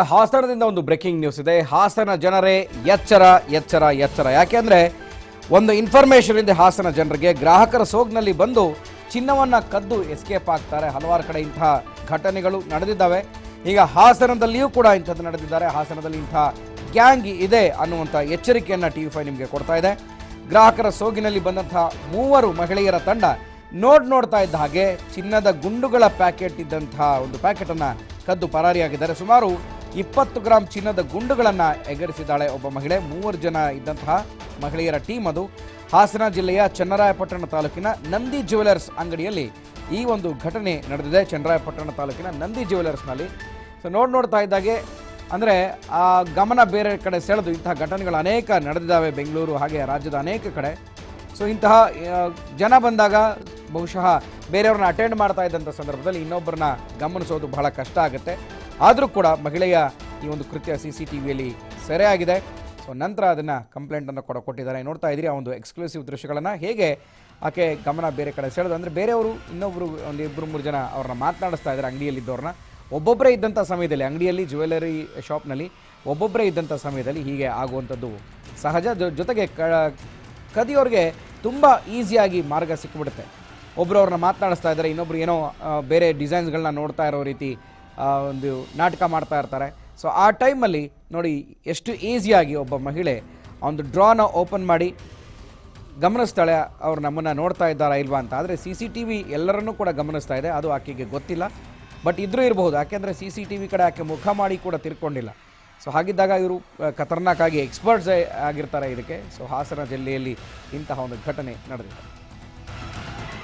ಹಾಸನದಿಂದ ಒಂದು breaking news ಇದೆ. ಹಾಸನ ಜನರೇ ಎಚ್ಚರ ಎಚ್ಚರ ಎಚ್ಚರ. ಯಾಕೆಂದ್ರೆ ಒಂದು ಇನ್ಫಾರ್ಮೇಶನ್ ಇದೆ ಹಾಸನ ಜನರಿಗೆ. ಗ್ರಾಹಕರ ಸೋಗ್ನಲ್ಲಿ ಬಂದು ಚಿನ್ನವನ್ನ ಕದ್ದು ಎಸ್ಕೇಪ್ ಆಗ್ತಾರೆ. ಹಲವಾರು ಕಡೆ ಇಂತಹ ಘಟನೆಗಳು ನಡೆದಿದ್ದಾವೆ. ಈಗ ಹಾಸನದಲ್ಲಿಯೂ ಕೂಡ ಇಂಥದ್ದು ನಡೆದಿದ್ದಾರೆ. ಹಾಸನದಲ್ಲಿ ಇಂಥ ಗ್ಯಾಂಗ್ ಇದೆ ಅನ್ನುವಂಥ ಎಚ್ಚರಿಕೆಯನ್ನು TV5 ನಿಮಗೆ ಕೊಡ್ತಾ ಇದೆ. ಗ್ರಾಹಕರ ಸೋಗಿನಲ್ಲಿ ಬಂದಂತಹ 3 ಮಹಿಳೆಯರ ತಂಡ ನೋಡ್ತಾ ಇದ್ದ ಹಾಗೆ ಚಿನ್ನದ ಗುಂಡುಗಳ ಪ್ಯಾಕೆಟ್ ಇದ್ದಂತಹ ಒಂದು ಪ್ಯಾಕೆಟನ್ನು ಕದ್ದು ಪರಾರಿಯಾಗಿದ್ದಾರೆ. ಸುಮಾರು 20 ಗ್ರಾಂ ಚಿನ್ನದ ಗುಂಡುಗಳನ್ನು ಎಗರಿಸಿದ್ದಾಳೆ ಒಬ್ಬ ಮಹಿಳೆ. 3 ಜನ ಇದ್ದಂತಹ ಮಹಿಳೆಯರ ಟೀಮ್ ಅದು. ಹಾಸನ ಜಿಲ್ಲೆಯ ಚನ್ನರಾಯಪಟ್ಟಣ ತಾಲೂಕಿನ ನಂದಿ ಜ್ಯುವೆಲರ್ಸ್ ಅಂಗಡಿಯಲ್ಲಿ ಈ ಒಂದು ಘಟನೆ ನಡೆದಿದೆ. ಚನ್ನರಾಯಪಟ್ಟಣ ತಾಲೂಕಿನ ನಂದಿ ಜ್ಯುವೆಲರ್ಸ್ನಲ್ಲಿ ನೋಡ್ತಾ ಇದ್ದಾಗೆ ಅಂದರೆ ಆ ಗಮನ ಬೇರೆ ಕಡೆ ಸೆಳೆದು ಇಂತಹ ಘಟನೆಗಳು ಅನೇಕ ನಡೆದಿದ್ದಾವೆ ಬೆಂಗಳೂರು ಹಾಗೆ ರಾಜ್ಯದ ಅನೇಕ ಕಡೆ. ಇಂತಹ ಜನ ಬಂದಾಗ ಬಹುಶಃ ಬೇರೆಯವ್ರನ್ನ ಅಟೆಂಡ್ ಮಾಡ್ತಾ ಇದ್ದಂಥ ಸಂದರ್ಭದಲ್ಲಿ ಇನ್ನೊಬ್ಬರನ್ನ ಗಮನಿಸೋದು ಬಹಳ ಕಷ್ಟ ಆಗುತ್ತೆ. ಆದರೂ ಕೂಡ ಮಹಿಳೆಯ ಈ ಒಂದು ಕೃತ್ಯ CCTVಯಲ್ಲಿ ಸೆರೆಯಾಗಿದೆ. ನಂತರ ಅದನ್ನು ಕಂಪ್ಲೇಂಟನ್ನು ಕೊಟ್ಟಿದ್ದಾರೆ. ನೋಡ್ತಾ ಇದ್ದೀರಿ ಆ ಒಂದು ಎಕ್ಸ್ಕ್ಲೂಸಿವ್ ದೃಶ್ಯಗಳನ್ನು. ಹೇಗೆ ಆಕೆ ಗಮನ ಬೇರೆ ಕಡೆ ಸೆಳೆದು ಅಂದರೆ ಬೇರೆಯವರು ಇನ್ನೊಬ್ಬರು ಒಂದು 2-3 ಜನ ಅವ್ರನ್ನ ಮಾತನಾಡಿಸ್ತಾ ಇದ್ದಾರೆ ಅಂಗಡಿಯಲ್ಲಿದ್ದವ್ರನ್ನ. ಒಬ್ಬೊಬ್ಬರೇ ಇದ್ದಂಥ ಸಮಯದಲ್ಲಿ ಅಂಗಡಿಯಲ್ಲಿ ಜ್ಯುವೆಲರಿ ಶಾಪ್ನಲ್ಲಿ ಒಬ್ಬೊಬ್ಬರೇ ಇದ್ದಂಥ ಸಮಯದಲ್ಲಿ ಹೀಗೆ ಆಗುವಂಥದ್ದು ಸಹಜ. ಜೊತೆಗೆ ಕದಿಯೋರಿಗೆ ತುಂಬ ಈಸಿಯಾಗಿ ಮಾರ್ಗ ಸಿಕ್ಕಿಬಿಡುತ್ತೆ. ಒಬ್ಬರು ಅವ್ರನ್ನ ಮಾತನಾಡಿಸ್ತಾ ಇದ್ದಾರೆ, ಇನ್ನೊಬ್ರು ಏನೋ ಬೇರೆ ಡಿಸೈನ್ಸ್ಗಳನ್ನ ನೋಡ್ತಾ ಇರೋ ರೀತಿ ಒಂದು ನಾಟಕ ಮಾಡ್ತಾ ಇರ್ತಾರೆ. ಆ ಟೈಮಲ್ಲಿ ನೋಡಿ ಎಷ್ಟು ಈಸಿಯಾಗಿ ಒಬ್ಬ ಮಹಿಳೆ ಒಂದು ಡ್ರಾನ ಓಪನ್ ಮಾಡಿ ಗಮನಿಸ್ತಾಳೆ ಅವ್ರು ನಮ್ಮನ್ನು ನೋಡ್ತಾ ಇದ್ದಾರಾ ಇಲ್ವಾ ಅಂತ. ಆದರೆ CCTV ಎಲ್ಲರನ್ನೂ ಕೂಡ ಗಮನಿಸ್ತಾ ಇದೆ. ಅದು ಆಕೆಗೆ ಗೊತ್ತಿಲ್ಲ, ಬಟ್ ಇದ್ರೂ ಇರಬಹುದು. ಯಾಕೆಂದರೆ CCTV ಕಡೆ ಆಕೆ ಮುಖ ಮಾಡಿ ಕೂಡ ತಿರ್ಕೊಂಡಿಲ್ಲ. ಹಾಗಿದ್ದಾಗ ಇವರು ಖತರ್ನಾಕ್ ಆಗಿ ಎಕ್ಸ್ಪರ್ಟ್ಸ್ ಆಗಿರ್ತಾರೆ ಇದಕ್ಕೆ. ಹಾಸನ ಜಿಲ್ಲೆಯಲ್ಲಿ ಇಂತಹ ಒಂದು ಘಟನೆ ನಡೆದಿದೆ.